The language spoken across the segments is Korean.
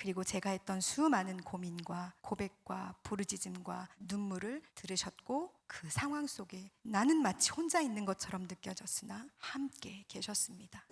그리고 제가 했던 수많은 고민과 고백과 부르짖음과 눈물을 들으셨고 그 상황 속에 나는 마치 혼자 있는 것처럼 느껴졌으나 함께 계셨습니다.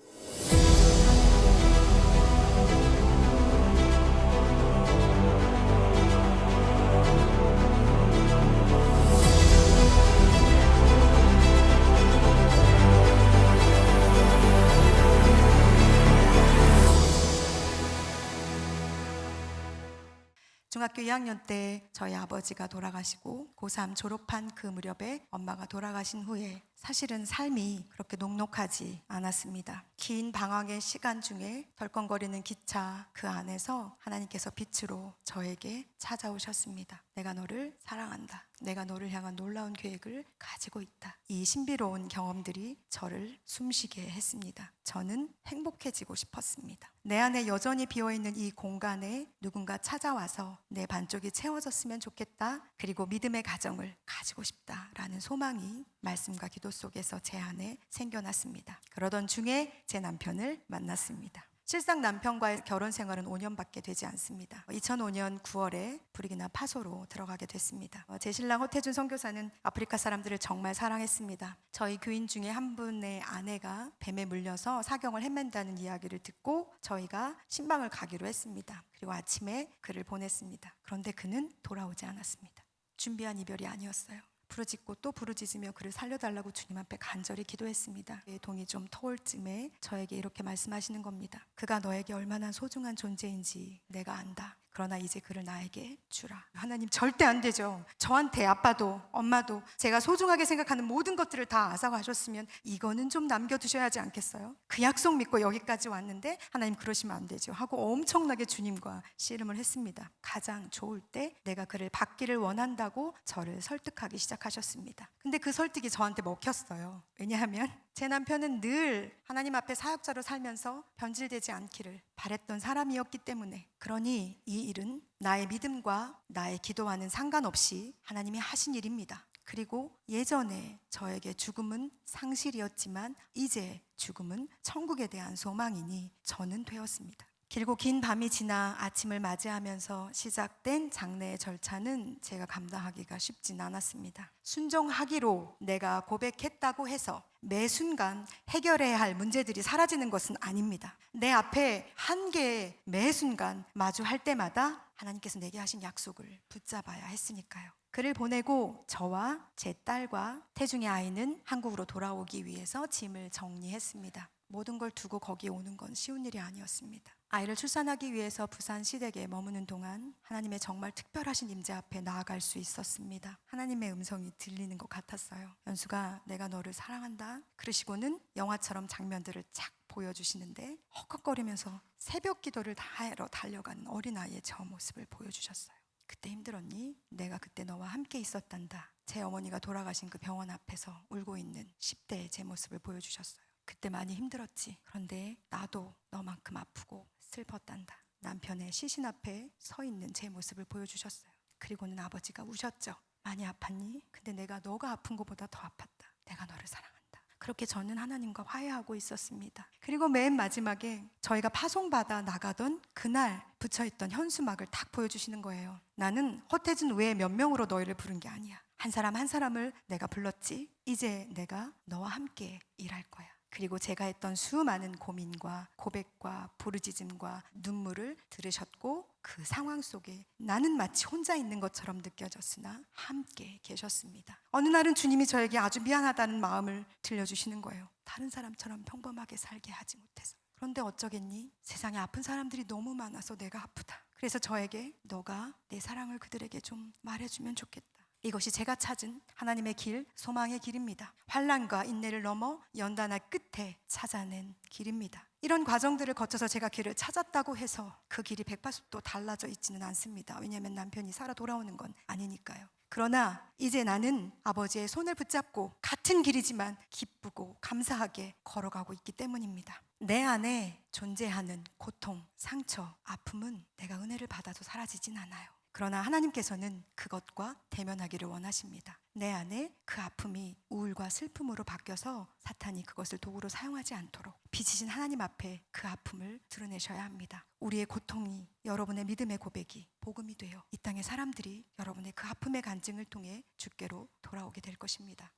중학교 2학년 때 저희 아버지가 돌아가시고 고3 졸업한 그 무렵에 엄마가 돌아가신 후에 사실은 삶이 그렇게 녹록하지 않았습니다. 긴 방황의 시간 중에 덜컹거리는 기차 그 안에서 하나님께서 빛으로 저에게 찾아오셨습니다. 내가 너를 사랑한다. 내가 너를 향한 놀라운 계획을 가지고 있다. 이 신비로운 경험들이 저를 숨쉬게 했습니다. 저는 행복해지고 싶었습니다. 내 안에 여전히 비어있는 이 공간에 누군가 찾아와서 내 반쪽이 채워졌으면 좋겠다. 그리고 믿음의 가정을 가지고 싶다라는 소망이 말씀과 기도 속에서 제 안에 생겨났습니다. 그러던 중에 제 남편을 만났습니다. 실상 남편과의 결혼 생활은 5년밖에 되지 않습니다. 2005년 9월에 부르기나 파소로 들어가게 됐습니다. 제 신랑 허태준 선교사는 아프리카 사람들을 정말 사랑했습니다. 저희 교인 중에 한 분의 아내가 뱀에 물려서 사경을 헤맨다는 이야기를 듣고 저희가 신방을 가기로 했습니다. 그리고 아침에 그를 보냈습니다. 그런데 그는 돌아오지 않았습니다. 준비한 이별이 아니었어요. 부르짖고 또 부르짖으며 그를 살려달라고 주님 앞에 간절히 기도했습니다. 동이 좀 터올 쯤에 저에게 이렇게 말씀하시는 겁니다. 그가 너에게 얼마나 소중한 존재인지 내가 안다. 그러나 이제 그를 나에게 주라. 하나님, 절대 안 되죠. 저한테 아빠도 엄마도 제가 소중하게 생각하는 모든 것들을 다 앗아가셨으면 이거는 좀 남겨두셔야 하지 않겠어요? 그 약속 믿고 여기까지 왔는데 하나님 그러시면 안 되죠 하고 엄청나게 주님과 씨름을 했습니다. 가장 좋을 때 내가 그를 받기를 원한다고 저를 설득하기 시작하셨습니다. 근데 그 설득이 저한테 먹혔어요. 왜냐하면 제 남편은 늘 하나님 앞에 사역자로 살면서 변질되지 않기를 바랬던 사람이었기 때문에, 그러니 이 일은 나의 믿음과 나의 기도와는 상관없이 하나님이 하신 일입니다. 그리고 예전에 저에게 죽음은 상실이었지만 이제 죽음은 천국에 대한 소망이니 저는 되었습니다. 길고 긴 밤이 지나 아침을 맞이하면서 시작된 장례의 절차는 제가 감당하기가 쉽진 않았습니다. 순종하기로 내가 고백했다고 해서 매 순간 해결해야 할 문제들이 사라지는 것은 아닙니다. 내 앞에 한계에 매 순간 마주할 때마다 하나님께서 내게 하신 약속을 붙잡아야 했으니까요. 그를 보내고 저와 제 딸과 태중의 아이는 한국으로 돌아오기 위해서 짐을 정리했습니다. 모든 걸 두고 거기에 오는 건 쉬운 일이 아니었습니다. 아이를 출산하기 위해서 부산 시댁에 머무는 동안 하나님의 정말 특별하신 임재 앞에 나아갈 수 있었습니다. 하나님의 음성이 들리는 것 같았어요. 연수가 내가 너를 사랑한다 그러시고는 영화처럼 장면들을 착 보여주시는데 헉헉거리면서 새벽 기도를 다하러 달려가는 어린아이의 저 모습을 보여주셨어요. 그때 힘들었니? 내가 그때 너와 함께 있었단다. 제 어머니가 돌아가신 그 병원 앞에서 울고 있는 10대의 제 모습을 보여주셨어요. 그때 많이 힘들었지. 그런데 나도 너만큼 아프고 슬펐단다. 남편의 시신 앞에 서 있는 제 모습을 보여주셨어요. 그리고는 아버지가 우셨죠. 많이 아팠니? 근데 내가 너가 아픈 것보다 더 아팠다. 내가 너를 사랑한다. 그렇게 저는 하나님과 화해하고 있었습니다. 그리고 맨 마지막에 저희가 파송받아 나가던 그날 붙여있던 현수막을 딱 보여주시는 거예요. 나는 허태준 외에 몇 명으로 너희를 부른 게 아니야. 한 사람 한 사람을 내가 불렀지. 이제 내가 너와 함께 일할 거야. 그리고 제가 했던 수많은 고민과 고백과 부르짖음과 눈물을 들으셨고 그 상황 속에 나는 마치 혼자 있는 것처럼 느껴졌으나 함께 계셨습니다. 어느 날은 주님이 저에게 아주 미안하다는 마음을 들려주시는 거예요. 다른 사람처럼 평범하게 살게 하지 못해서. 그런데 어쩌겠니? 세상에 아픈 사람들이 너무 많아서 내가 아프다. 그래서 저에게 너가 내 사랑을 그들에게 좀 말해주면 좋겠다. 이것이 제가 찾은 하나님의 길, 소망의 길입니다. 환난과 인내를 넘어 연단할 끝에 찾아낸 길입니다. 이런 과정들을 거쳐서 제가 길을 찾았다고 해서 그 길이 180도 달라져 있지는 않습니다. 왜냐하면 남편이 살아 돌아오는 건 아니니까요. 그러나 이제 나는 아버지의 손을 붙잡고 같은 길이지만 기쁘고 감사하게 걸어가고 있기 때문입니다. 내 안에 존재하는 고통, 상처, 아픔은 내가 은혜를 받아도 사라지진 않아요. 그러나 하나님께서는 그것과 대면하기를 원하십니다. 내 안에 그 아픔이 우울과 슬픔으로 바뀌어서 사탄이 그것을 도구로 사용하지 않도록 빚으신 하나님 앞에 그 아픔을 드러내셔야 합니다. 우리의 고통이, 여러분의 믿음의 고백이 복음이 되어 이 땅의 사람들이 여러분의 그 아픔의 간증을 통해 주께로 돌아오게 될 것입니다.